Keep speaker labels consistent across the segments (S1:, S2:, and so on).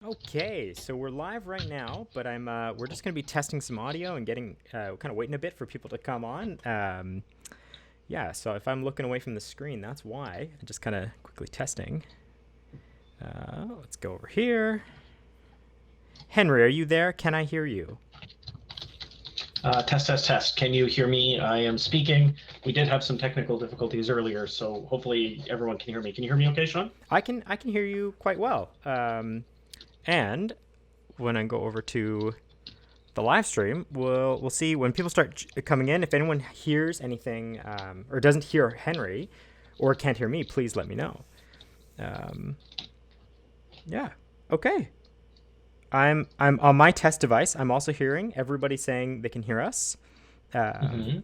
S1: Okay, so we're live right now, but we're just gonna be testing some audio and getting kind of waiting a bit for people to come on. Yeah, so if I'm looking away from the screen, that's why. I'm just kind of quickly testing. Let's go over here. Henry, are you there? Can I hear you?
S2: Test, test, test. Can you hear me? I am speaking. We did have some technical difficulties earlier, so hopefully everyone can hear me. Can you hear me okay, Sean?
S1: I can hear you quite well. And when I go over to the live stream, we'll see when people start coming in. If anyone hears anything or doesn't hear Henry or can't hear me, please let me know. Um, yeah. Okay. I'm on my test device. I'm also hearing everybody saying they can hear us. Um,
S2: Hmm.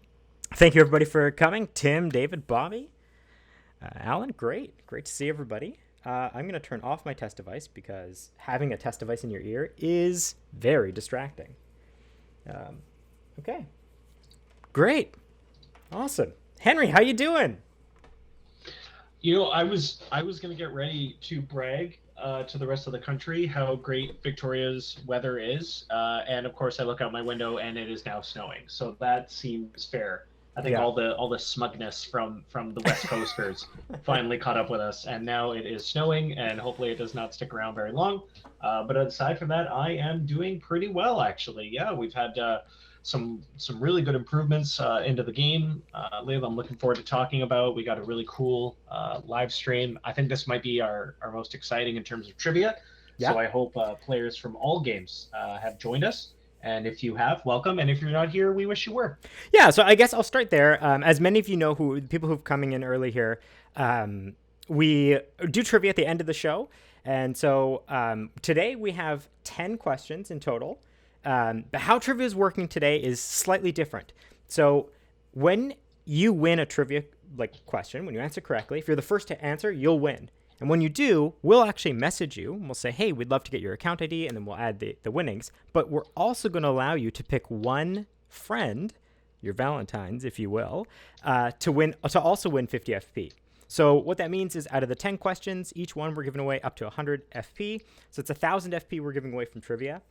S1: Thank you everybody for coming. Tim, David, Bobby, Alan. Great to see everybody. I'm gonna turn off my test device because having a test device in your ear is very distracting. Um, okay. Great. Awesome. Henry, how you doing?
S2: I was going to get ready to brag to the rest of the country how great Victoria's weather is, and of course I look out my window and it is now snowing. So that seems fair. I think
S1: Yeah.
S2: all the smugness from the West Coasters finally caught up with us, and now it is snowing, and hopefully it does not stick around very long. But aside from that, I am doing pretty well actually. Yeah, we've had some really good improvements into the game. Layla, I'm looking forward to talking about. We got a really cool live stream. I think this might be our most exciting in terms of trivia.
S1: Yeah.
S2: So I hope players from all games have joined us. And if you have, welcome. And if you're not here, we wish you were.
S1: Yeah, so I guess I'll start there. As many of you know, who people who've coming in early here, um, we do trivia at the end of the show, and so today we have 10 questions in total. But how trivia is working today is slightly different. So when you win a trivia question, when you answer correctly, if you're the first to answer, you'll win. And when you do, we'll actually message you and we'll say, hey, we'd love to get your account ID, and then we'll add the winnings. But we're also going to allow you to pick one friend, your Valentines, if you will, to also win 50 FP. So what that means is out of the 10 questions, each one we're giving away up to 100 FP. So it's 1,000 FP we're giving away from trivia.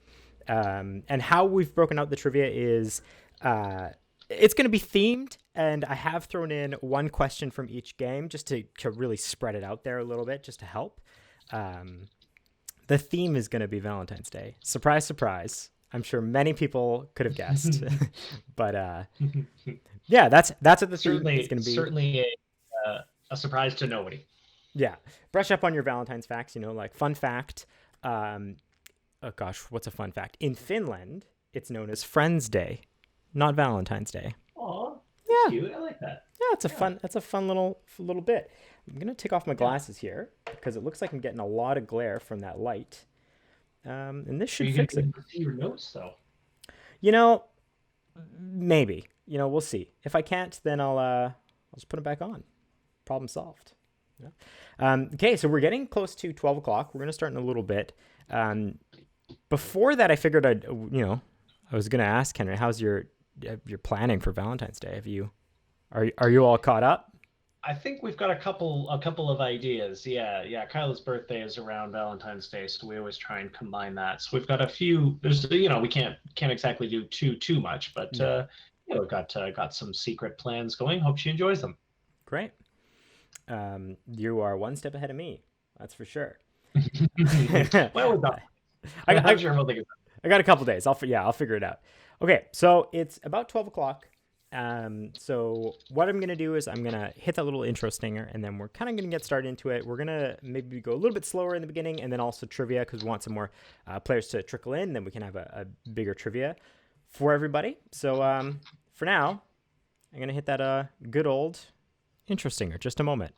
S1: And how we've broken out the trivia is it's going to be themed, and I have thrown in one question from each game just to really spread it out there a little bit, just to help. Um, the theme is going to be Valentine's Day. Surprise, surprise. I'm sure many people could have guessed, but yeah, that's what the theme is
S2: certainly,
S1: going to be.
S2: certainly a surprise to nobody.
S1: Yeah, brush up on your Valentine's facts. Like fun fact. Um, oh gosh, what's a fun fact? In Finland, it's known as Friends Day, not Valentine's Day.
S2: Aw, that's
S1: Yeah,
S2: cute. I like that.
S1: yeah, it's a
S2: Yeah,
S1: fun. That's a fun little bit. I'm gonna take off my
S2: yeah.
S1: glasses here because it looks like I'm getting a lot of glare from that light. And this
S2: Are
S1: should
S2: you going
S1: fix
S2: to be
S1: it.
S2: able to see your notes though?
S1: You know, maybe. We'll see. If I can't, then I'll just put it back on. Problem solved. Yeah. Okay, so we're getting close to 12 o'clock. We're gonna start in a little bit. Um, Before that, I figured I was gonna ask Henry, how's your planning for Valentine's Day? Are you all caught up?
S2: I think we've got a couple of ideas. Yeah, yeah. Kyla's birthday is around Valentine's Day, so we always try and combine that. So we've got a few. There's we can't exactly do too much, but
S1: No.
S2: we've got some secret plans going. Hope she enjoys them.
S1: Great. You are one step ahead of me. That's for sure.
S2: Well, we're done. I'm
S1: I,
S2: sure we'll think of
S1: I got a couple days. I'll figure it out. Okay, so it's about 12 o'clock. So what I'm gonna do is I'm gonna hit that little intro stinger, and then we're kind of gonna get started into it. We're gonna maybe go a little bit slower in the beginning, and then also trivia because we want some more players to trickle in. Then we can have a bigger trivia for everybody. So for now, I'm gonna hit that good old intro stinger. Just a moment.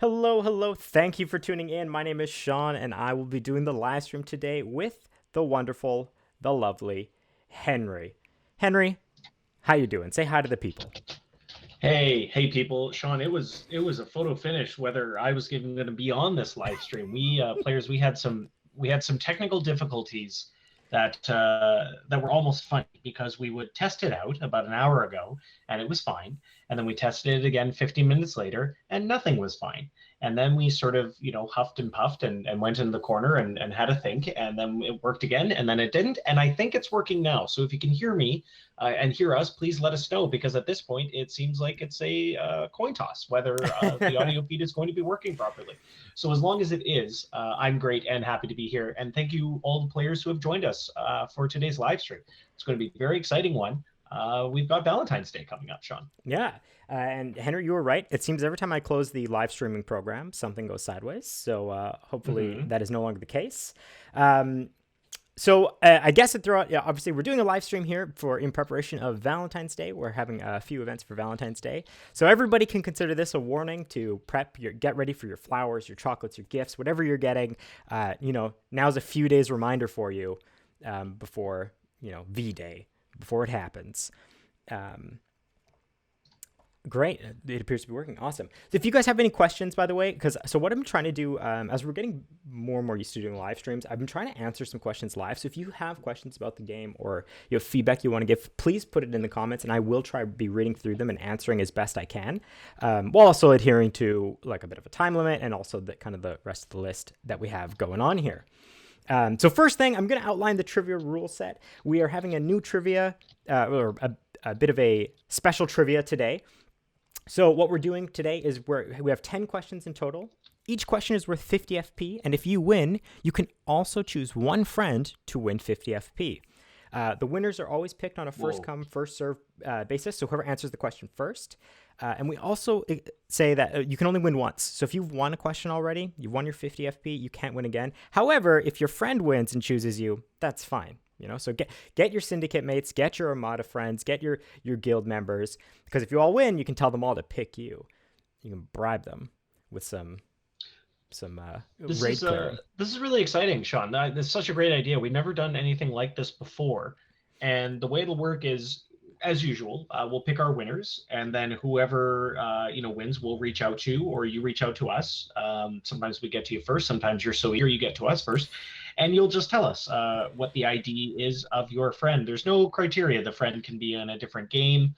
S1: Hello, hello. Thank you for tuning in. My name is Sean, and I will be doing the live stream today with the wonderful, the lovely Henry. Henry, how you doing? Say hi to the people.
S2: Hey, people, Sean. It was a photo finish. Whether I was even going to be on this live stream, we players we had some technical difficulties that were almost funny because we would test it out about an hour ago and it was fine, And then we tested it again 15 minutes later, and nothing was fine. And then we sort of, huffed and puffed and went in the corner and had a think. And then it worked again, and then it didn't. And I think it's working now. So if you can hear me and hear us, please let us know, because at this point, it seems like it's a coin toss whether the audio feed is going to be working properly. So as long as it is, I'm great and happy to be here. And thank you all the players who have joined us for today's live stream. It's going to be a very exciting one. We've got Valentine's Day coming up, Sean.
S1: Yeah. And Henry, you were right. It seems every time I close the live streaming program, something goes sideways. So hopefully that is no longer the case. So I guess obviously we're doing a live stream here in preparation of Valentine's Day. We're having a few events for Valentine's Day. So everybody can consider this a warning to get ready for your flowers, your chocolates, your gifts, whatever you're getting. Now's a few days reminder for you before, V-Day, before it happens. Great. It appears to be working. Awesome. So if you guys have any questions, by the way, so what I'm trying to do, as we're getting more and more used to doing live streams, I've been trying to answer some questions live. So if you have questions about the game or you have feedback you want to give, please put it in the comments, and I will try to be reading through them and answering as best I can, while also adhering to like a bit of a time limit and also the kind of the rest of the list that we have going on here. So first thing, I'm going to outline the trivia rule set. We are having a new trivia, or a bit of a special trivia today. So what we're doing today is we have 10 questions in total. Each question is worth 50 FP, and if you win, you can also choose one friend to win 50 FP. The winners are always picked on a first-come, first-served basis, so whoever answers the question first. And we also say that you can only win once. So if you've won a question already, you've won your 50 FP, you can't win again. However, if your friend wins and chooses you, that's fine. So get your syndicate mates, get your armada friends, get your guild members, because if you all win, you can tell them all to pick you. You can bribe them with some raid clearing.
S2: This is really exciting, Sean. This is such a great idea. We've never done anything like this before, and the way it'll work is, as usual, we'll pick our winners, and then whoever wins, we'll reach out to, or you reach out to us. Sometimes we get to you first. Sometimes you're so eager you get to us first. And you'll just tell us what the ID is of your friend. There's no criteria. The friend can be in a different game,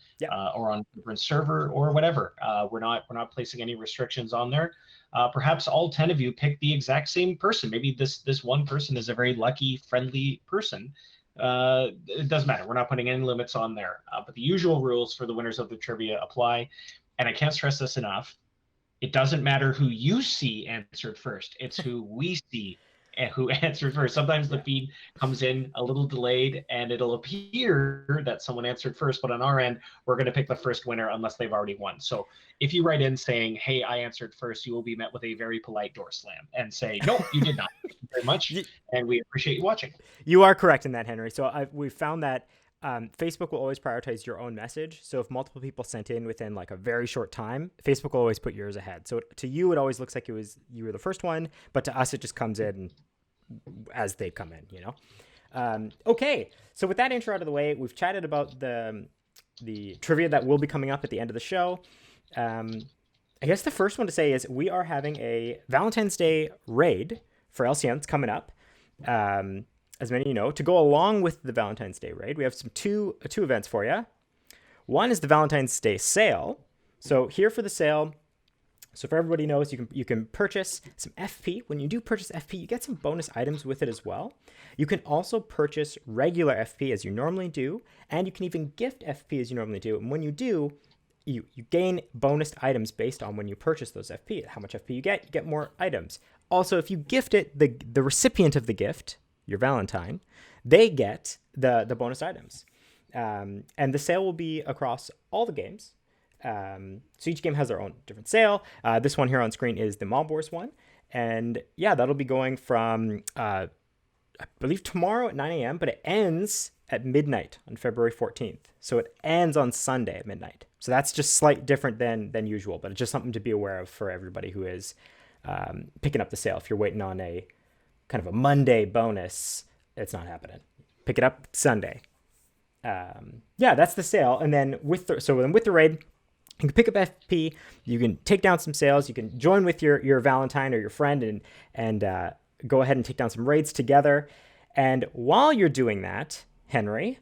S2: or on a different server, or whatever. We're not placing any restrictions on there. Perhaps all 10 of you pick the exact same person. Maybe this one person is a very lucky, friendly person. It doesn't matter. We're not putting any limits on there. But the usual rules for the winners of the trivia apply. And I can't stress this enough. It doesn't matter who you see answered first. It's who we see and who answered first. Sometimes the feed comes in a little delayed and it'll appear that someone answered first, but on our end, we're going to pick the first winner unless they've already won. So if you write in saying, hey, I answered first, you will be met with a very polite door slam and say, no, you did not. Thank you very much. And we appreciate you watching.
S1: You are correct in that, Henry. So we found that Facebook will always prioritize your own message. So if multiple people sent in within like a very short time, Facebook will always put yours ahead. So to you, it always looks like you were the first one, but to us, it just comes in as they come in, Okay, so with that intro out of the way, we've chatted about the trivia that will be coming up at the end of the show. I guess the first one to say is we are having a Valentine's Day raid for LCM. It's coming up. As many of you know, to go along with the Valentine's Day raid, we have two events for you. One is the Valentine's Day sale. So here for the sale, so for everybody knows, you can purchase some FP. When you do purchase FP, you get some bonus items with it as well. You can also purchase regular FP as you normally do, and you can even gift FP as you normally do. And when you do, you gain bonus items based on when you purchase those FP. How much FP you get more items. Also, if you gift it, the recipient of the gift, your Valentine, they get the bonus items. And the sale will be across all the games. So each game has their own different sale. This one here on screen is the Mob Wars one. And yeah, that'll be going from, I believe tomorrow at 9 a.m., but it ends at midnight on February 14th. So it ends on Sunday at midnight. So that's just slightly different than usual, but it's just something to be aware of for everybody who is picking up the sale. If you're waiting on a kind of a Monday bonus, it's not happening. Pick it up Sunday. Yeah, that's the sale. And then with the raid, you can pick up FP, you can take down some sales, you can join with your Valentine or your friend and go ahead and take down some raids together. And while you're doing that, Henry,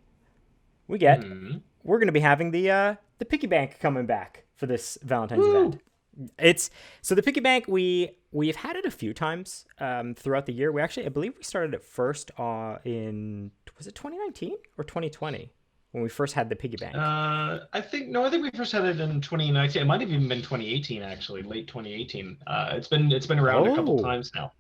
S1: we're going to be having the the piggy bank coming back for this Valentine's event.
S2: Woo!
S1: It's so the piggy bank we've had it a few times throughout the year. We actually I believe we started it first in was it 2019 or 2020 when we first had the piggy bank.
S2: I think no, I think we first had it in 2019. It might have even been 2018 actually, late 2018. It's been around a couple
S1: Oh,
S2: times now.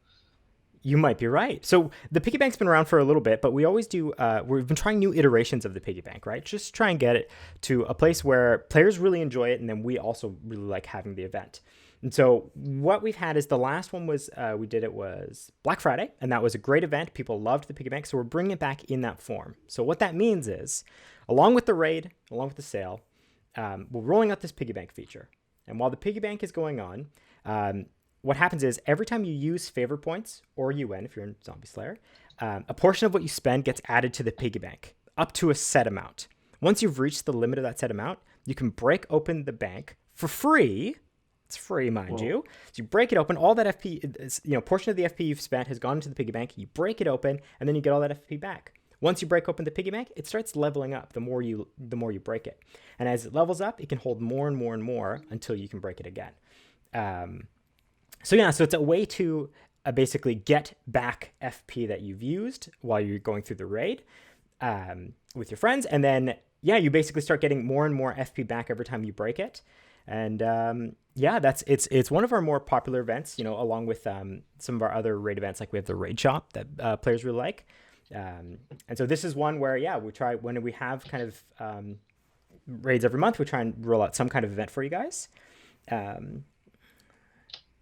S1: you might be right. So the piggy bank's been around for a little bit, but we always do. We've been trying new iterations of the piggy bank, right? Just try and get it to a place where players really enjoy it, and then we also really like having the event. And so what we've had is the last one was we did it was Black Friday, and that was a great event. People loved the piggy bank, so we're bringing it back in that form. So what that means is, along with the raid, along with the sale, we're rolling out this piggy bank feature. And while the piggy bank is going on, what happens is every time you use favor points or UN, if you're in Zombie Slayer, a portion of what you spend gets added to the piggy bank up to a set amount. Once you've reached the limit of that set amount, you can break open the bank for free. It's free, mind
S2: Whoa.
S1: you. So you break it open. All that FP, portion of the FP you've spent has gone into the piggy bank. You break it open, and then you get all that FP back. Once you break open the piggy bank, it starts leveling up. The more you break it, and as it levels up, it can hold more and more and more until you can break it again. Um, so it's a way to basically get back FP that you've used while you're going through the raid with your friends, and then you basically start getting more and more FP back every time you break it, and it's one of our more popular events. Along with some of our other raid events, like we have the raid shop that players really like, and so this is one where we try when we have kind of raids every month. We try and roll out some kind of event for you guys.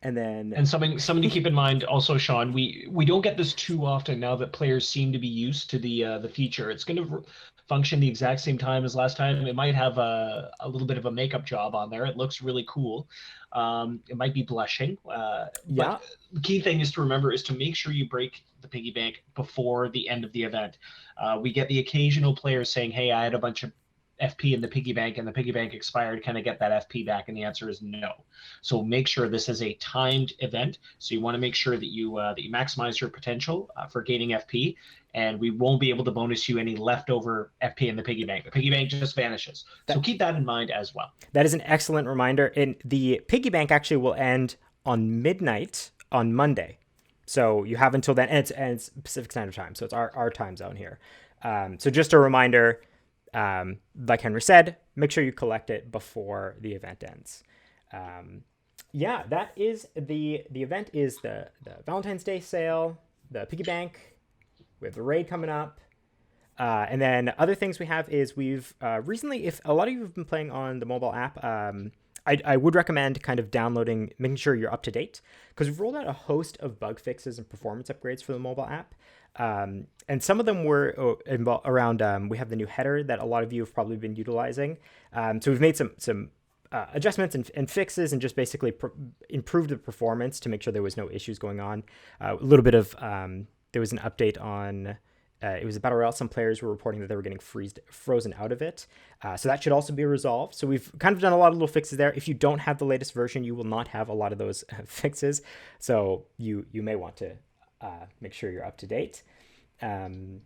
S1: And then
S2: And something to keep in mind also, Sean, we don't get this too often now that players seem to be used to the feature. It's going to function the exact same time as last time. It might have a little bit of a makeup job on there. It looks really cool. It might be blushing,
S1: yeah,
S2: but the key thing is to remember is to make sure you break the piggy bank before the end of the event. We get the occasional player saying, "Hey, I had a bunch of FP in the piggy bank and the piggy bank expired. Can I get that FP back?" And the answer is no. So make sure this is a timed event. So you want to make sure that you maximize your potential for gaining FP, and we won't be able to bonus you any leftover FP in the piggy bank. The piggy bank just vanishes. So
S1: that
S2: keep that in mind as well.
S1: that is an excellent reminder. And the piggy bank actually will end on midnight on Monday. So you have until then, and it's Pacific Standard Time, so it's our time zone here. So just a reminder, like Henry said, make sure you collect it before the event ends. That is the event is the Valentine's Day sale, the piggy bank. We have the raid coming up. And then other things we have is we've recently, if a lot of you have been playing on the mobile app, I would recommend kind of downloading, making sure you're up to date, because we've rolled out a host of bug fixes and performance upgrades for the mobile app. And some of them were around, we have the new header that a lot of you have probably been utilizing. So we've made some adjustments and fixes and just basically improved the performance to make sure there was no issues going on. A little bit of, there was an update on, it was a battle royale. Some players were reporting that they were getting frozen out of it. So that should also be resolved. So we've kind of done a lot of little fixes there. If you don't have the latest version, you will not have a lot of those fixes. So you may want to make sure you're up to date. And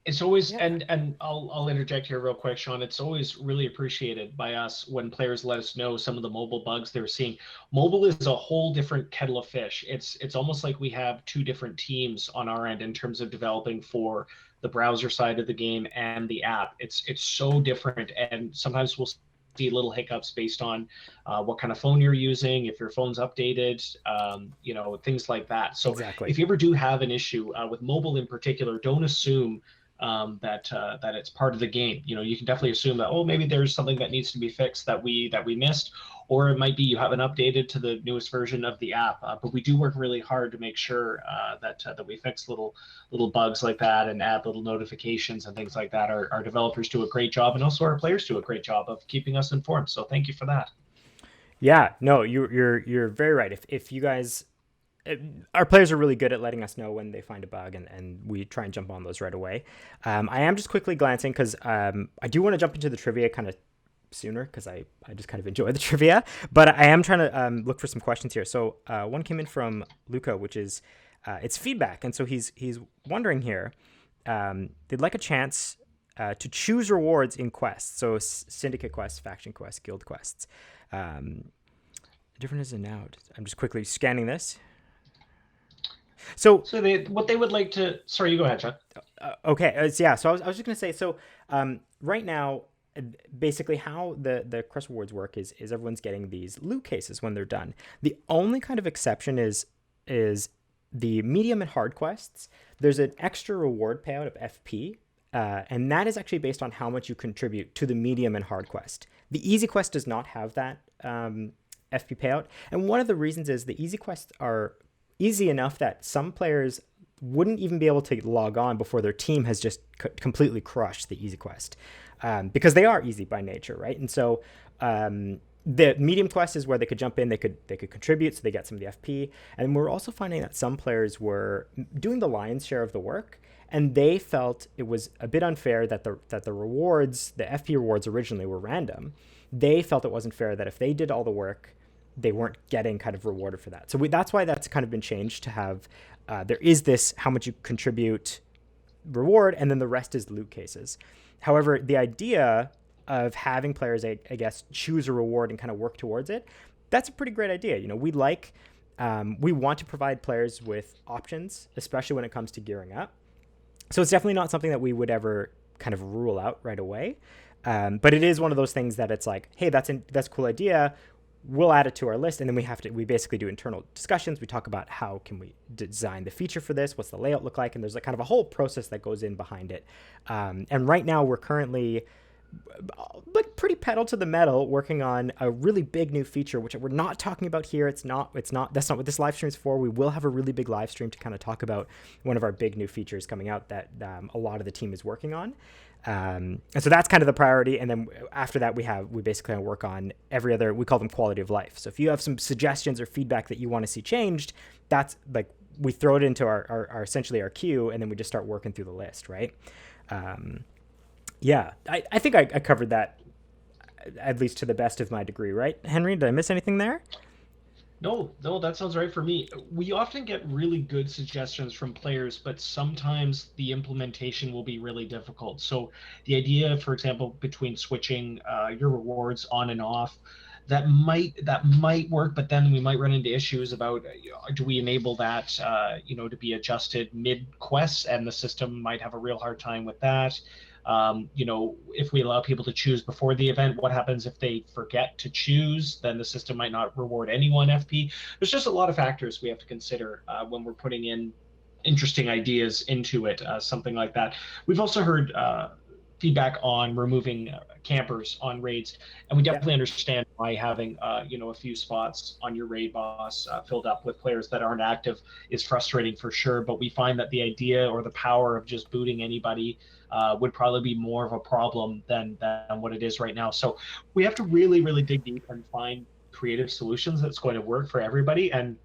S2: It's always
S1: yeah,
S2: and I'll interject here real quick, Sean. It's always really appreciated by us when players let us know some of the mobile bugs they're seeing. Mobile is a whole different kettle of fish. It's almost like we have two different teams on our end in terms of developing for the browser side of the game and the app. It's so different, and sometimes we'll see little hiccups based on what kind of phone you're using, if your phone's updated, things like that. So
S1: exactly.
S2: if you ever do have an issue with mobile in particular, don't assume that it's part of the game. You can definitely assume that, oh, maybe there's something that needs to be fixed that we missed, or it might be you haven't updated to the newest version of the app. But we do work really hard to make sure that we fix little bugs like that and add little notifications and things like that. Our developers do a great job, and also our players do a great job of keeping us informed. So thank you for that.
S1: Yeah, no, you're very right. If you guys, our players are really good at letting us know when they find a bug, and we try and jump on those right away. I am just quickly glancing because I do want to jump into the trivia kind of sooner because I just kind of enjoy the trivia, but I am trying to look for some questions here. So one came in from Luca, which is it's feedback, and so he's wondering here. They'd like a chance to choose rewards in quests. So syndicate quests, faction quests, guild quests. Different as a now. I'm just quickly scanning this. So
S2: what they would like to. Sorry, you go ahead, John.
S1: okay, yeah. So I was just gonna say. So right now, basically how the quest rewards work is everyone's getting these loot cases when they're done. The only kind of exception is the medium and hard quests. There's an extra reward payout of FP. And that is actually based on how much you contribute to the medium and hard quest. The easy quest does not have that FP payout. And one of the reasons is the easy quests are easy enough that some players wouldn't even be able to log on before their team has just completely crushed the easy quest, because they are easy by nature, right? And so the medium quest is where they could jump in, they could contribute, so they get some of the FP. And we're also finding that some players were doing the lion's share of the work, and they felt it was a bit unfair that the rewards, the FP rewards originally were random. They felt it wasn't fair that if they did all the work, they weren't getting kind of rewarded for that. So that's why that's kind of been changed to have, there is this how much you contribute reward, and then the rest is loot cases. However, the idea of having players, I guess, choose a reward and kind of work towards it, that's a pretty great idea. You know, we want to provide players with options, especially when it comes to gearing up. So it's definitely not something that we would ever kind of rule out right away. But it is one of those things that it's like, hey, that's a cool idea. We'll add it to our list, and then we basically do internal discussions. We talk about how can we design the feature for this, what's the layout look like, and there's like kind of a whole process that goes in behind it. And right now we're currently like pretty pedal to the metal working on a really big new feature, which we're not talking about here. That's not what this live stream is for. We will have a really big live stream to kind of talk about one of our big new features coming out that a lot of the team is working on. And so that's kind of the priority. And then after that, we basically work on every other, we call them quality of life. So if you have some suggestions or feedback that you want to see changed, that's like, we throw it into our essentially our queue, and then we just start working through the list. Right. Yeah, I think I covered that at least to the best of my degree, right? Henry, did I miss anything there?
S2: No, that sounds right for me. We often get really good suggestions from players, but sometimes the implementation will be really difficult. So the idea, for example, between switching your rewards on and off, that might work, but then we might run into issues about do we enable that to be adjusted mid quests, and the system might have a real hard time with that. If we allow people to choose before the event, what happens if they forget to choose? Then the system might not reward anyone FP. There's just a lot of factors we have to consider when we're putting in interesting ideas into it, something like that. We've also heard feedback on removing campers on raids, and we definitely understand why having a few spots on your raid boss filled up with players that aren't active is frustrating for sure. But we find that the idea or the power of just booting anybody would probably be more of a problem than what it is right now. So we have to really, really dig deep and find creative solutions that's going to work for everybody. And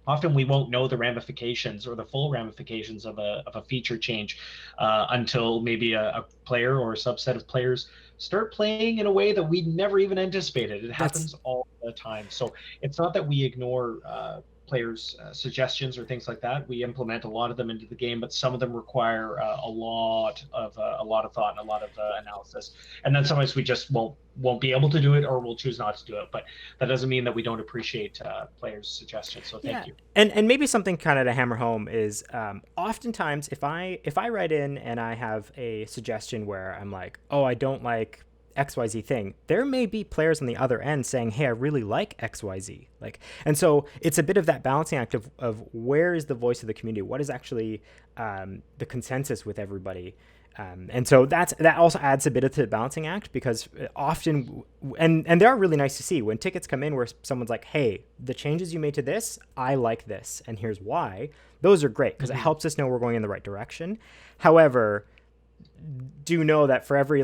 S2: often we won't know the ramifications or the full ramifications of a feature change until maybe a player or a subset of players start playing in a way that we never even anticipated. It happens all the time. So it's not that we ignore players' suggestions or things like that. We implement a lot of them into the game, but some of them require a lot of thought and a lot of analysis. And then sometimes we just won't be able to do it, or we'll choose not to do it. But that doesn't mean that we don't appreciate players' suggestions. So thank you.
S1: And maybe something kind of to hammer home is oftentimes if I write in and I have a suggestion where I'm like, oh, I don't like XYZ thing, there may be players on the other end saying, hey, I really like XYZ. And so it's a bit of that balancing act of where is the voice of the community? What is actually the consensus with everybody? And so that also adds a bit of the balancing act, because often, and they are really nice to see when tickets come in where someone's like, hey, the changes you made to this, I like this, and here's why. Those are great because it helps us know we're going in the right direction. However, do know that for every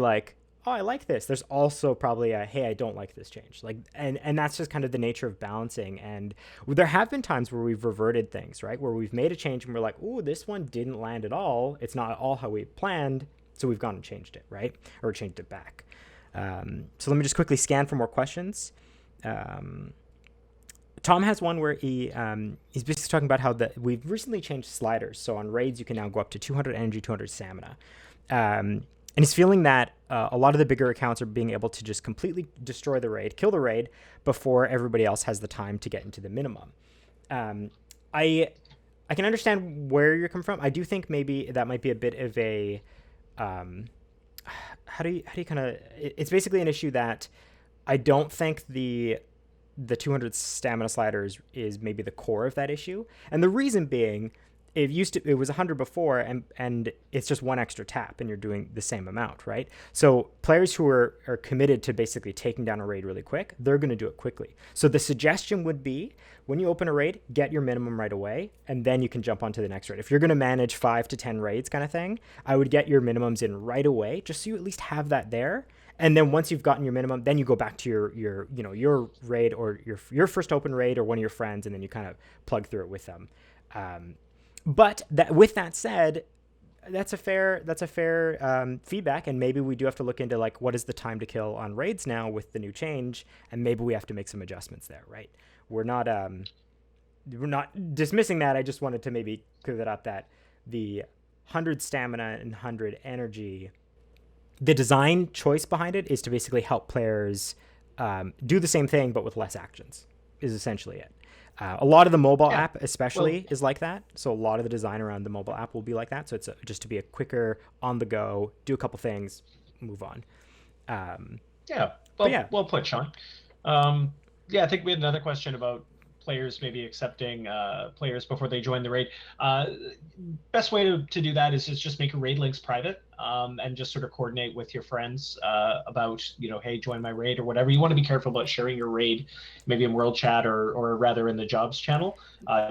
S1: oh, I like this, there's also probably a, hey, I don't like this change. And that's just kind of the nature of balancing. And there have been times where we've reverted things, right? Where we've made a change and we're like, ooh, this one didn't land at all. It's not at all how we planned. So we've gone and changed it, right? Or changed it back. So let me just quickly scan for more questions. Tom has one where he's basically talking about how we've recently changed sliders. So on raids, you can now go up to 200 energy, 200 stamina. And he's feeling that a lot of the bigger accounts are being able to just completely destroy the raid, kill the raid, before everybody else has the time to get into the minimum. I I can understand where you're coming from. I do think maybe that might be a bit of a how do you kind of, it's basically an issue that I don't think the 200 stamina sliders is maybe the core of that issue. And the reason being, it was 100 before, and it's just one extra tap and you're doing the same amount, right? So players who are committed to basically taking down a raid really quick, they're going to do it quickly. So the suggestion would be, when you open a raid, get your minimum right away, and then you can jump onto the next raid. If you're going to manage 5 to 10 raids kind of thing, I would get your minimums in right away, just so you at least have that there. And then once you've gotten your minimum, then you go back to your raid, or your first open raid, or one of your friends, and then you kind of plug through it with them. But with that said, that's a fair feedback, and maybe we do have to look into like what is the time to kill on raids now with the new change, and maybe we have to make some adjustments there, right? We're not dismissing that. I just wanted to maybe clear that up, that the 100 stamina and 100 energy, the design choice behind it is to basically help players do the same thing but with less actions, is essentially it. A lot of the mobile app especially is like that. So a lot of the design around the mobile app will be like that. So it's just to be a quicker, on the go, do a couple things, move on.
S2: Well put, Sean. I think we had another question about players maybe accepting players before they join the raid. Best way to do that is just make your raid links private, and just sort of coordinate with your friends about, hey, join my raid or whatever. You want to be careful about sharing your raid maybe in world chat or rather in the jobs channel,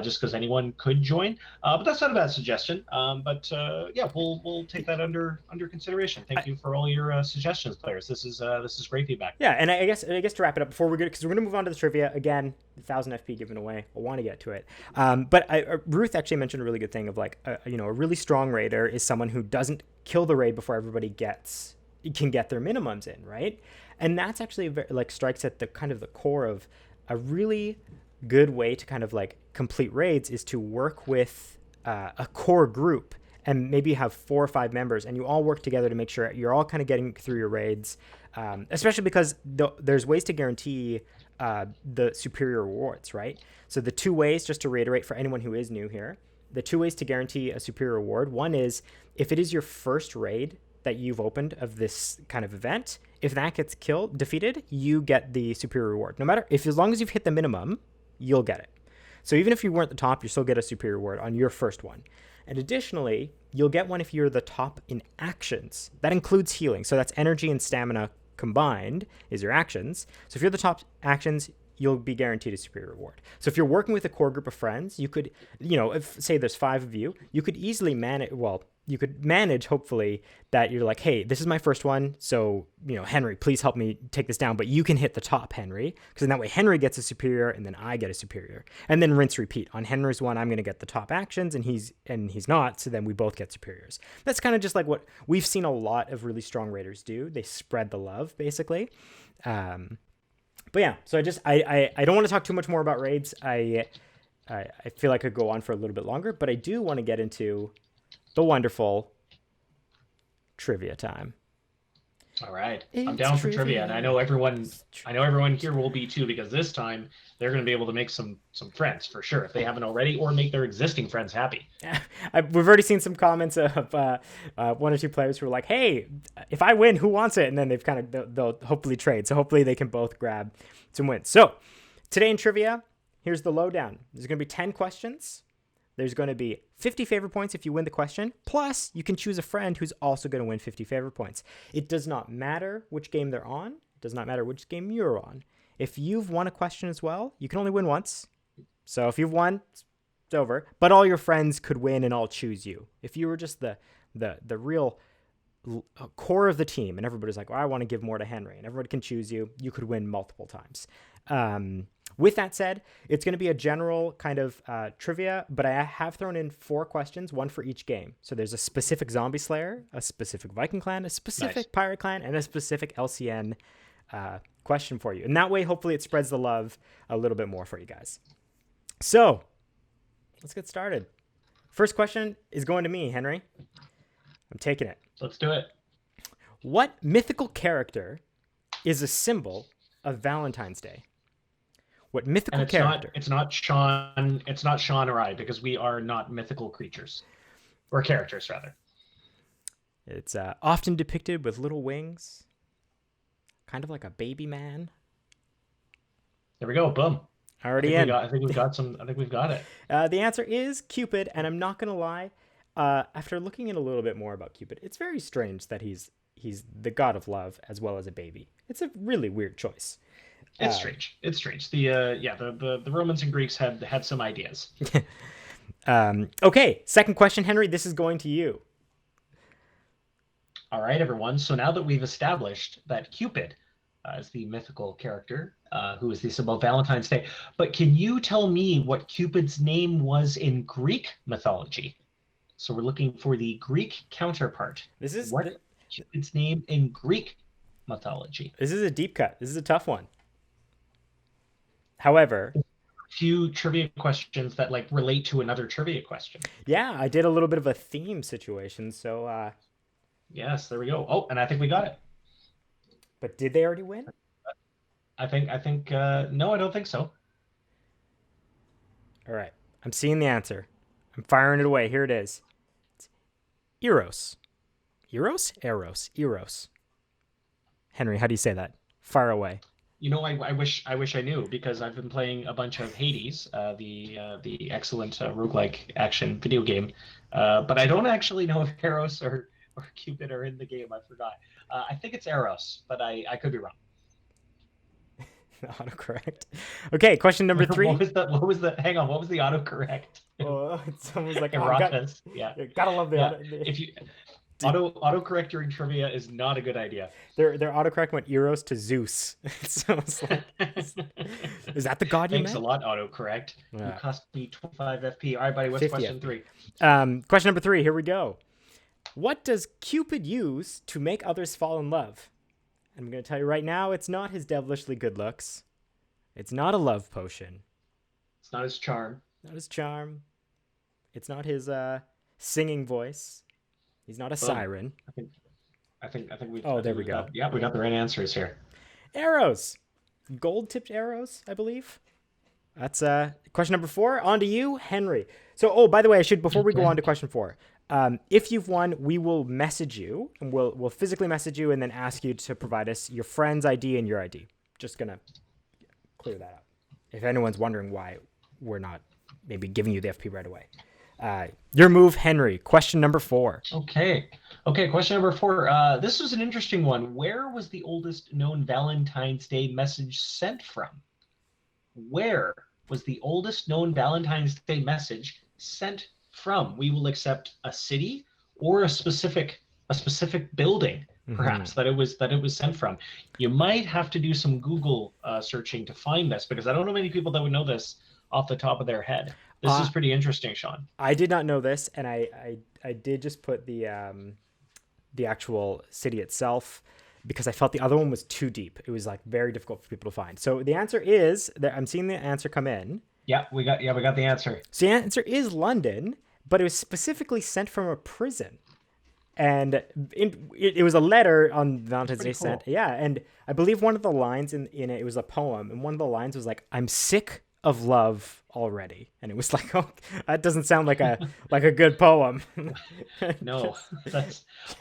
S2: just because anyone could join. But that's not a bad suggestion. We'll take that under consideration. Thank you for all your suggestions, players. This is great feedback.
S1: Yeah, and I guess to wrap it up before we go, because we're going to move on to the trivia again. 1,000 FP given away. I want to get to it. But Ruth actually mentioned a really good thing of like, a really strong raider is someone who doesn't kill the raid before everybody can get their minimums in, right? And that's actually strikes at the kind of the core of a really good way to kind of like complete raids, is to work with a core group, and maybe have 4 or 5 members, and you all work together to make sure you're all kind of getting through your raids, especially because there's ways to guarantee the superior rewards, right? So the 2 ways, just to reiterate for anyone who is new here, the 2 ways to guarantee a superior reward. One is, if it is your first raid that you've opened of this kind of event, if that gets defeated, you get the superior reward. No matter as long as you've hit the minimum, you'll get it. So even if you weren't the top, you still get a superior reward on your first one. And additionally, you'll get one if you're the top in actions. That includes healing. So that's energy and stamina combined is your actions. So if you're the top actions, you'll be guaranteed a superior reward. So if you're working with a core group of friends, you could, if say there's 5 of you, you could easily manage, hopefully, that you're like, hey, this is my first one, so, Henry, please help me take this down, but you can hit the top, Henry, because in that way Henry gets a superior and then I get a superior. And then rinse repeat. On Henry's one, I'm going to get the top actions and he's not, so then we both get superiors. That's kind of just like what we've seen a lot of really strong raiders do. They spread the love, basically. But yeah, so I don't want to talk too much more about raids. I feel like I could go on for a little bit longer, but I do want to get into the wonderful trivia time.
S2: All right, I'm down for trivia, and I know everyone here will be too, because this time they're going to be able to make some friends for sure if they haven't already, or make their existing friends happy.
S1: We've already seen some comments of 1 or 2 players who are like, "Hey, if I win, who wants it?" And then they'll hopefully trade. So hopefully they can both grab some wins. So today in trivia, here's the lowdown. There's going to be 10 questions. There's going to be 50 favor points if you win the question. Plus, you can choose a friend who's also going to win 50 favor points. It does not matter which game they're on. It does not matter which game you're on. If you've won a question as well, you can only win once. So if you've won, it's over. But all your friends could win and all choose you. If you were just the real core of the team and everybody's like, well, I want to give more to Henry, and everybody can choose you, you could win multiple times. With that said, it's going to be a general kind of trivia, but I have thrown in 4 questions, 1 for each game. So there's a specific Zombie Slayer, a specific Viking clan, a specific Pirate clan, and a specific LCN question for you. And that way, hopefully, it spreads the love a little bit more for you guys. So let's get started. First question is going to me, Henry. I'm taking it.
S2: Let's do it.
S1: What mythical character is a symbol of Valentine's Day? What
S2: And
S1: mythical character?
S2: it's not Sean. It's not Sean or I, because we are not mythical creatures or characters rather.
S1: It's often depicted with little wings, kind of like a baby man.
S2: There we go. Boom.
S1: Already in.
S2: I think we've got some. I think we've got it.
S1: The answer is Cupid, and I'm not gonna lie. After looking in a little bit more about Cupid, it's very strange that he's the god of love as well as a baby. It's a really weird choice.
S2: It's strange. It's strange. The Romans and Greeks had some ideas.
S1: Okay, second question, Henry. This is going to you.
S2: All right, everyone. So now that we've established that Cupid is the mythical character who is the symbol of Valentine's Day, but can you tell me what Cupid's name was in Greek mythology? So we're looking for the Greek counterpart. Cupid's name in Greek mythology?
S1: This is a deep cut. This is a tough one. However,
S2: few trivia questions that like relate to another trivia question.
S1: Yeah, I did a little bit of a theme situation, so
S2: yes, there we go. Oh, and I think we got it.
S1: But did they already win?
S2: I think no, I don't think so.
S1: All right. I'm seeing the answer. I'm firing it away. Here it is. It's Eros. Eros. Henry, how do you say that? Fire away.
S2: You know, I wish I knew, because I've been playing a bunch of Hades, the excellent roguelike action video game, but I don't actually know if Eros or Cupid are in the game. I forgot. I think it's Eros, but I could be wrong.
S1: Autocorrect. Okay, question number 3.
S2: What was the? Hang on. What was the autocorrect?
S1: Oh, it's almost like
S2: Erotus. Yeah.
S1: Gotta love the
S2: If you autocorrect during trivia is not a good idea.
S1: Their autocorrect went Eros to Zeus. So it's like, is that the god you
S2: Thanks
S1: meant?
S2: a lot, autocorrect.
S1: Yeah.
S2: You cost me 25 FP. All right, buddy. What's question 3?
S1: Question number 3. Here we go. What does Cupid use to make others fall in love? I'm going to tell you right now, it's not his devilishly good looks. It's not a love potion.
S2: It's not his charm.
S1: Not his charm. It's not his singing voice. He's not a siren.
S2: I think we.
S1: Oh, there we go.
S2: We got the right answers here.
S1: Arrows. Gold-tipped arrows, I believe. That's question number 4. On to you, Henry. So, by the way, before we go on to question 4, if you've won, we will message you, and we'll physically message you and then ask you to provide us your friend's ID and your ID. Just gonna clear that up. If anyone's wondering why we're not maybe giving you the FP right away. Your move, Henry. Question number 4.
S2: Okay. Question number 4. This was an interesting one. Where was the oldest known Valentine's Day message sent from? Where was the oldest known Valentine's Day message sent from? We will accept a city or a specific building, perhaps, that it was sent from. You might have to do some Google searching to find this, because I don't know many people that would know this off the top of their head. This is pretty interesting, Sean.
S1: I did not know this, and I did just put the actual city itself, because I felt the other one was too deep. It was like very difficult for people to find. So the answer is that I'm seeing the answer come in.
S2: Yeah, we got the answer.
S1: So the answer is London, but it was specifically sent from a prison. And it was a letter on Valentine's Day sent. Yeah, and I believe one of the lines in it was a poem, and one of the lines was like, "I'm sick of love already," and it was like, oh, that doesn't sound like a good poem.
S2: No,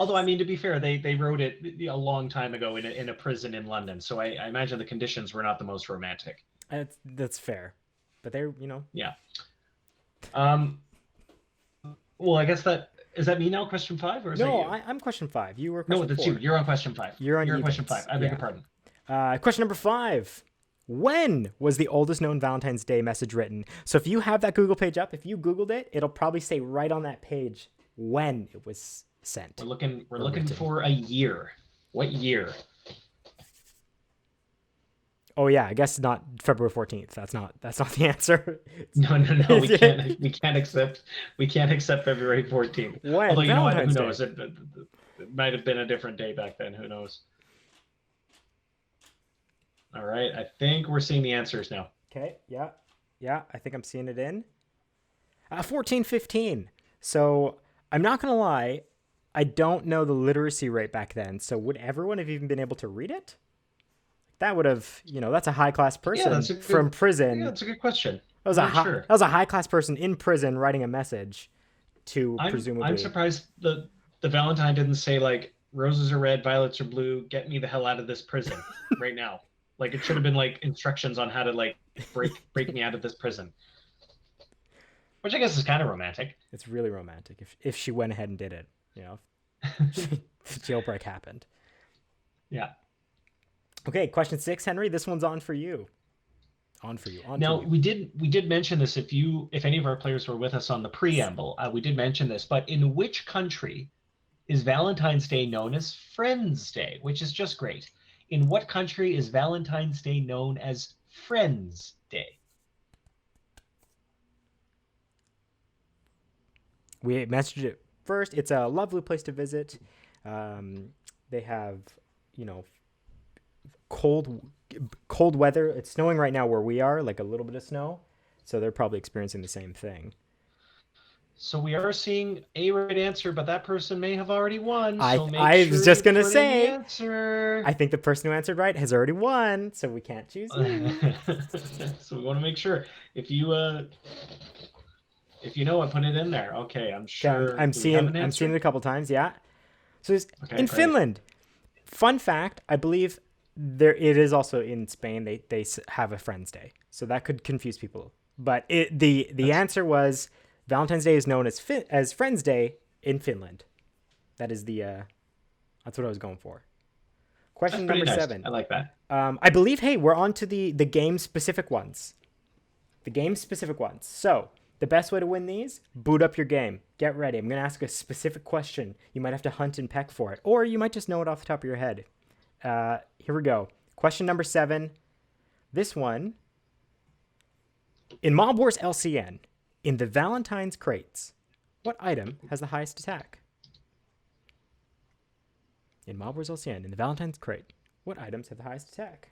S2: although I mean, to be fair, they wrote it a long time ago in a prison in London, so I imagine the conditions were not the most romantic.
S1: That's fair, but they're
S2: Yeah. Well, I guess is that me now? Question 5, or is that you?
S1: I'm question 5. You were question 4.
S2: No, that's you. You're on question 5.
S1: You're on
S2: question 5. I beg your pardon.
S1: Question number 5. When was the oldest known Valentine's Day message written? So if you have that Google page up, if you Googled it, it'll probably say right on that page when it was sent.
S2: We're looking for a year. What year?
S1: Oh yeah, I guess not February 14th. That's not the answer.
S2: No. We can't accept February 14th.
S1: When?
S2: Although, you know what? Who
S1: Valentine's
S2: knows? It might have been a different day back then. Who knows? All right. I think we're seeing the answers now.
S1: Okay. Yeah. I think I'm seeing it in 1415. So I'm not gonna lie, I don't know the literacy rate back then. So would everyone have even been able to read it? That would have, that's a high class
S2: Yeah,
S1: person from prison.
S2: that's a good question.
S1: That was
S2: I'm
S1: a
S2: not sure.
S1: high class person in prison writing a message to
S2: I'm
S1: presumably.
S2: surprised the Valentine didn't say like roses are red, violets are blue. Get me the hell out of this prison right now. Like it should have been like instructions on how to like break me out of this prison, which I guess is kind of romantic.
S1: It's really romantic if she went ahead and did it. If jailbreak happened.
S2: Yeah.
S1: Okay, question 6, Henry. This one's on for you. On for you.
S2: Now
S1: For you.
S2: we did mention this if any of our players were with us on the preamble, we did mention this. But in which country is Valentine's Day known as Friends Day, which is just great. In what country is Valentine's Day known as Friends Day?
S1: We messaged it first. It's a lovely place to visit. They have, cold weather. It's snowing right now where we are, like a little bit of snow. So they're probably experiencing the same thing.
S2: So we are seeing a right answer, but that person may have already won. So
S1: I was just going to say,
S2: answer.
S1: I think the person who answered right has already won, so we can't choose you.
S2: So we want to make sure if you know it, put it in there. Okay, I'm sure.
S1: I'm seeing it a couple times. Yeah. So in
S2: great.
S1: Finland. Fun fact: I believe it is also in Spain. They have a Friends Day, so that could confuse people. But the answer was Valentine's Day is known as Friends Day in Finland. That is that's what I was going for. Question number 7.
S2: I like that.
S1: I believe. Hey, we're on to the game specific ones. The game specific ones. So the best way to win these: boot up your game. Get ready. I'm going to ask a specific question. You might have to hunt and peck for it, or you might just know it off the top of your head. Here we go. Question number 7. This one. In Mob Wars LCN, in the Valentine's crates, what item has the highest attack? In Mob Wars LCN, in the Valentine's crate, what items have the highest attack?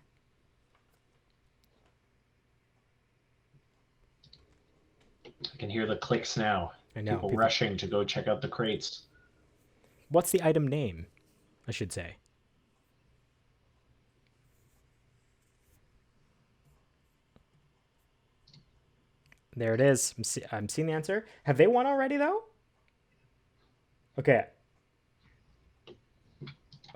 S2: I can hear the clicks now.
S1: I know.
S2: People rushing to go check out the crates.
S1: What's the item name, I should say? There it is. I'm seeing the answer. Have they won already, though? Okay.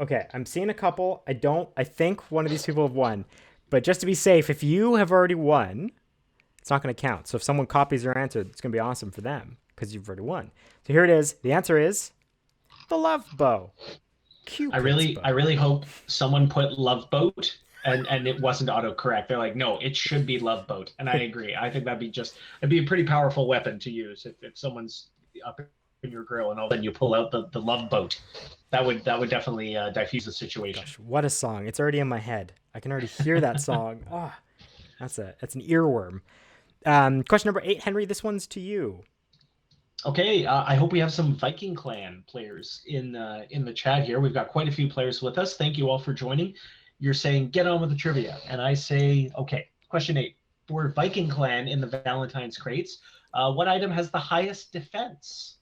S1: Okay, I'm seeing a couple. I think one of these people have won. But just to be safe, if you have already won, it's not going to count. So if someone copies your answer, it's going to be awesome for them because you've already won. So here it is. The answer is the love bow.
S2: I really hope someone put love boat and it wasn't autocorrect. They're like, no, it should be love boat. And I agree. I think it'd be a pretty powerful weapon to use if someone's up in your grill and all of a sudden you pull out the love boat. That would definitely diffuse the situation.
S1: Gosh, what a song. It's already in my head. I can already hear that song. Oh, that's an earworm. Question number 8, Henry, this one's to you.
S2: Okay, I hope we have some Viking Clan players in the chat here. We've got quite a few players with us. Thank you all for joining. You're saying get on with the trivia, and I say okay. Question 8: for Viking Clan in the Valentine's crates, what item has the highest defense?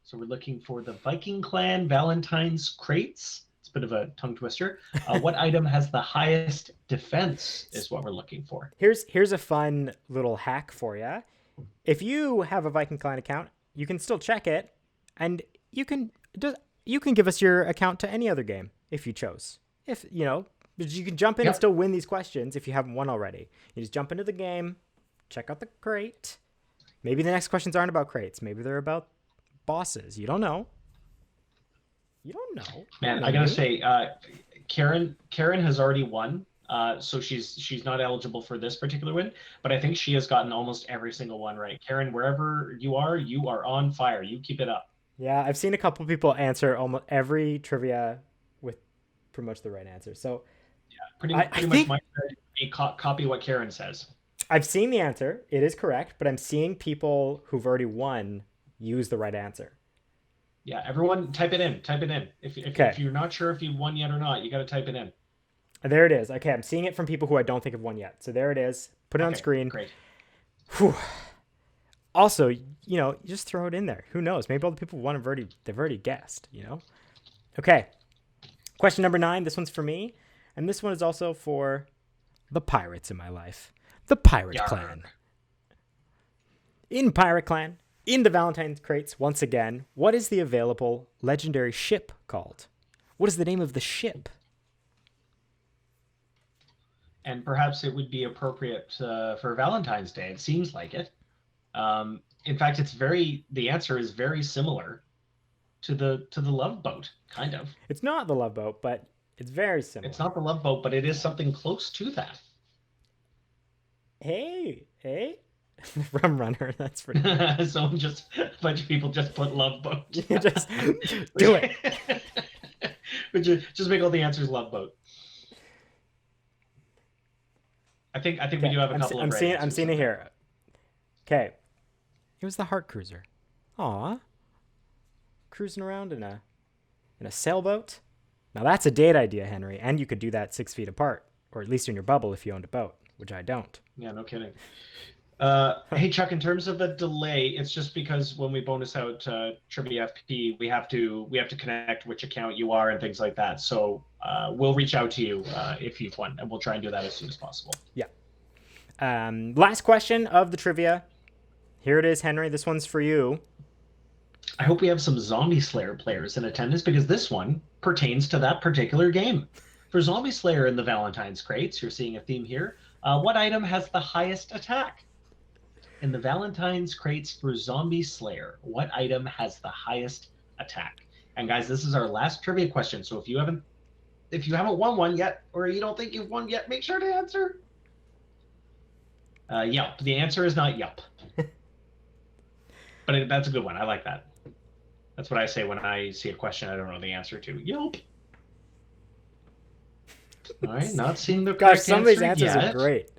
S2: So we're looking for the Viking Clan Valentine's crates. It's a bit of a tongue twister. What item has the highest defense is what we're looking for.
S1: Here's a fun little hack for you. If you have a Viking Clan account, you can still check it, and you can give us your account to any other game if you chose. If you can jump in and still win these questions if you haven't won already. You just jump into the game, check out the crate. Maybe the next questions aren't about crates. Maybe they're about bosses. You don't know.
S2: Man, I gotta say, Karen has already won. So she's not eligible for this particular win, but I think she has gotten almost every single one right. Karen, wherever you are on fire. You keep it up.
S1: Yeah, I've seen a couple people answer almost every trivia with pretty much the right answer. So
S2: yeah, pretty much my copy what Karen says.
S1: I've seen the answer. It is correct, but I'm seeing people who've already won use the right answer.
S2: Yeah, everyone type it in. If you're not sure if you've won yet or not, you got to type it in.
S1: There it is. Okay, I'm seeing it from people who I don't think have won yet. So there it is. Put it on screen.
S2: Great.
S1: Whew. Also, you just throw it in there. Who knows? Maybe all the people they've already guessed. Okay. Question number 9. This one's for me, and this one is also for the pirates in my life. The Pirate Clan. In Pirate Clan, in the Valentine's crates, once again, what is the available legendary ship called? What is the name of the ship?
S2: And perhaps it would be appropriate for Valentine's Day. It seems like it. In fact, the answer is very similar to the Love Boat, kind of.
S1: It's not the Love Boat, but it's very similar.
S2: It's not the Love Boat, but it is something close to that.
S1: Hey. Rum Runner, that's pretty
S2: So a bunch of people just put Love Boat.
S1: You just do it.
S2: But just make all the answers Love Boat. I think we do have a couple of right answers.
S1: I'm seeing it here. Okay. It was the Heart Cruiser. Aw. Cruising around in a sailboat. Now that's a date idea, Henry, and you could do that 6 feet apart, or at least in your bubble if you owned a boat, which I don't.
S2: Yeah, no kidding. Hey Chuck, in terms of a delay, it's just because when we bonus out Trivia FP, we have to connect which account you are and things like that. So we'll reach out to you if you've won, and we'll try and do that as soon as possible.
S1: Yeah. Last question of the trivia. Here it is, Henry. This one's for you.
S2: I hope we have some Zombie Slayer players in attendance because this one pertains to that particular game. For Zombie Slayer in the Valentine's crates, you're seeing a theme here. What item has the highest attack? In the Valentine's crates for Zombie Slayer, what item has the highest attack? And guys, this is our last trivia question. So if you haven't won one yet, or you don't think you've won yet, make sure to answer. Yelp. The answer is not Yelp. But that's a good one. I like that. That's what I say when I see a question I don't know the answer to. Yelp. All right, not seeing the correct
S1: some of these answers
S2: yet.
S1: are great.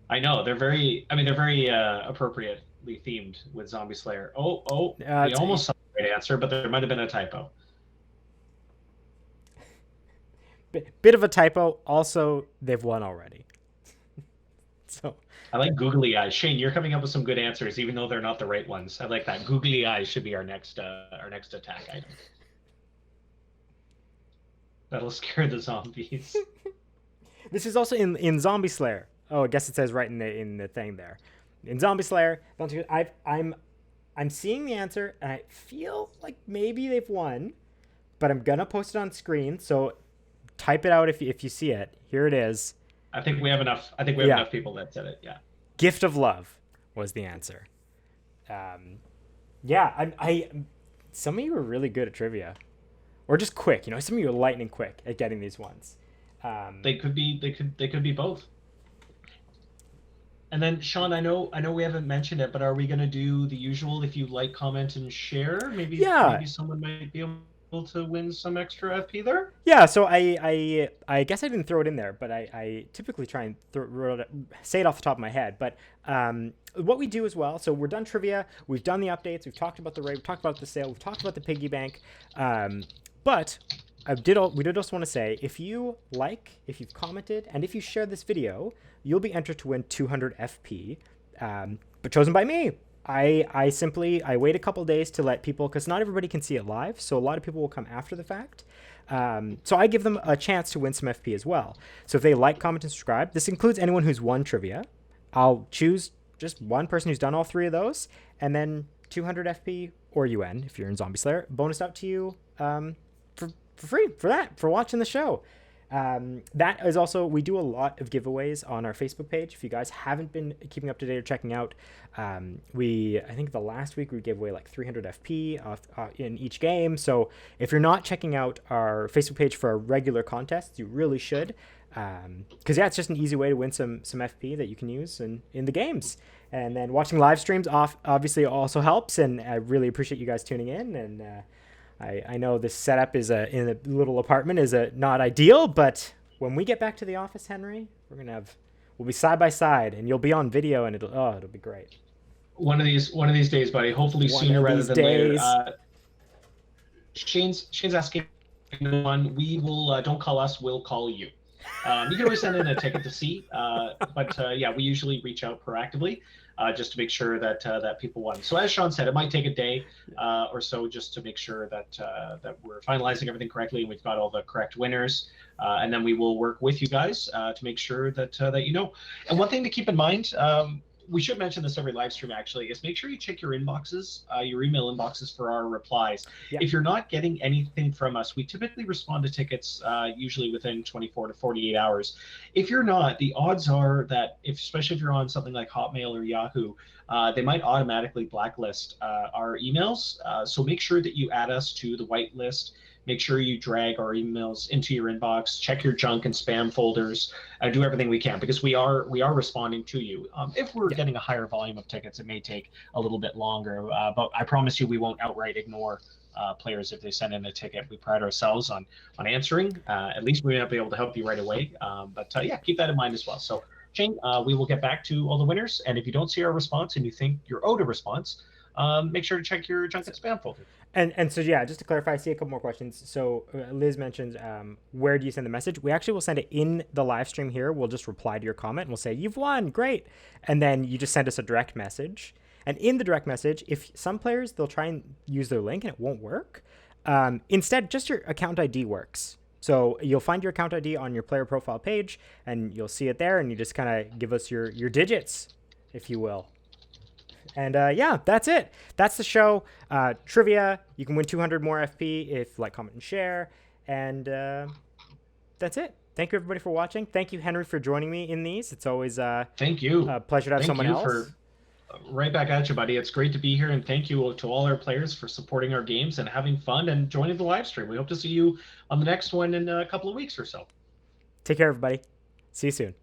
S2: I know they're very appropriately themed with Zombie Slayer. We almost saw the right answer, but there might have been a typo.
S1: Bit of a typo. Also, they've won already. So
S2: I like googly eyes. Shane, you're coming up with some good answers, even though they're not the right ones. I like that. Googly eyes should be our next attack item. That'll scare the zombies.
S1: This is also in Zombie Slayer. Oh, I guess it says right in the thing there. In Zombie Slayer, I'm seeing the answer, and I feel like maybe they've won, but I'm gonna post it on screen. So type it out if you see it. Here it is.
S2: I think we have enough. Enough people that said it. Yeah.
S1: Gift of Love was the answer. Some of you are really good at trivia, or just quick. Some of you are lightning quick at getting these ones.
S2: They could be both. And then Sean, I know we haven't mentioned it, but are we going to do the usual? If you like, comment, and share, maybe someone might be able to win some extra FP there.
S1: Yeah. So I guess I didn't throw it in there, but I typically try and say it off the top of my head. But what we do as well. So we're done trivia. We've done the updates. We've talked about the raid. We've talked about the sale. We've talked about the piggy bank. But we did also want to say, if you've commented, and if you share this video, you'll be entered to win 200 FP, but chosen by me. I wait a couple days to let people, because not everybody can see it live, so a lot of people will come after the fact. So I give them a chance to win some FP as well. So if they like, comment, and subscribe, this includes anyone who's won trivia. I'll choose just one person who's done all 3 of those, and then 200 FP or UN, if you're in Zombie Slayer, bonus out to you for free for watching the show. That is also, we do a lot of giveaways on our Facebook page. If you guys haven't been keeping up to date or checking out, I think the last week we gave away like 300 FP in each game. So if you're not checking out our Facebook page for our regular contests, you really should. Because it's just an easy way to win some FP that you can use in the games. And then watching live streams obviously also helps, and I really appreciate you guys tuning in. And I know this setup in a little apartment is not ideal, but when we get back to the office, Henry, we'll be side by side, and you'll be on video, and it'll be great.
S2: One of these days, buddy. Hopefully sooner rather than later. Shane's asking one. We will don't call us. We'll call you. You can always send in a ticket to see, but yeah, we usually reach out proactively just to make sure that that people won. So as Sean said, it might take a day or so just to make sure that that we're finalizing everything correctly and we've got all the correct winners, and then we will work with you guys to make sure that that you know. And one thing to keep in mind. We should mention this every live stream actually is make sure you check your inboxes, your email inboxes for our replies.
S1: Yeah.
S2: If you're not getting anything from us, we typically respond to tickets usually within 24 to 48 hours. If you're not, the odds are that if, especially if you're on something like Hotmail or Yahoo, they might automatically blacklist our emails. So make sure that you add us to the whitelist. Make sure you drag our emails into your inbox. Check your junk and spam folders. Do everything we can because we are responding to you. If we're getting a higher volume of tickets, it may take a little bit longer. But I promise you, we won't outright ignore players if they send in a ticket. We pride ourselves on answering. At least we may not be able to help you right away. But yeah, keep that in mind as well. So Shane, we will get back to all the winners. And if you don't see our response and you think you're owed a response, make sure to check your junk and spam folder.
S1: And so yeah, just to clarify, I see a couple more questions. So Liz mentioned, where do you send the message? We actually will send it in the live stream here. We'll just reply to your comment and we'll say you've won, great, and then you just send us a direct message. And in the direct message, if some players they'll try and use their link and it won't work. Instead, just your account ID works. So you'll find your account ID on your player profile page, and you'll see it there, and you just kind of give us your digits, if you will. And yeah, that's it. That's the show. Trivia. You can win 200 more FP if like, comment, and share. And that's it. Thank you everybody for watching. Thank you, Henry, for joining me in these. It's always
S2: thank you.
S1: A pleasure to have someone else.
S2: For, right back at you, buddy. It's great to be here, and thank you to all our players for supporting our games and having fun and joining the live stream. We hope to see you on the next one in a couple of weeks or so.
S1: Take care, everybody. See you soon.